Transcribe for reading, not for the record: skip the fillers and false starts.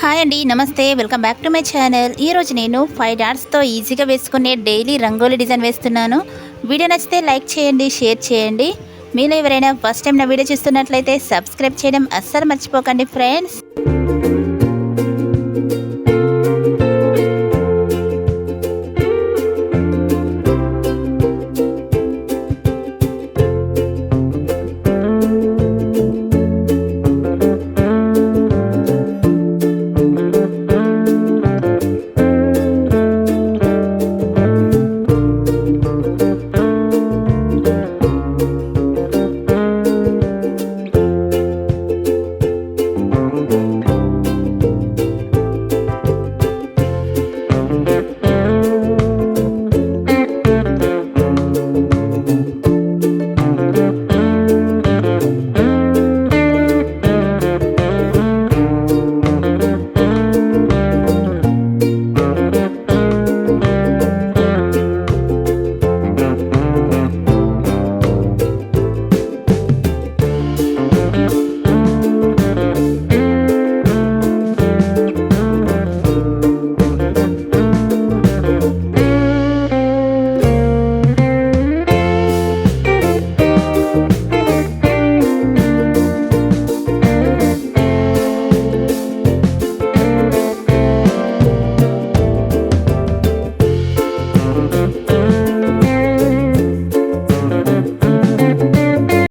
Hi అండి, నమస్తే. Welcome back to my channel. ఈరోజు నేను 5 డాట్స్తో ఈజీగా వేసుకునే డైలీ రంగోలీ డిజైన్ వేస్తున్నాను. వీడియో నచ్చితే లైక్ చేయండి, షేర్ చేయండి. మీలో ఎవరైనా ఫస్ట్ టైం నా వీడియో చూస్తున్నట్లయితే సబ్స్క్రైబ్ చేయడం అస్సలు మర్చిపోకండి ఫ్రెండ్స్.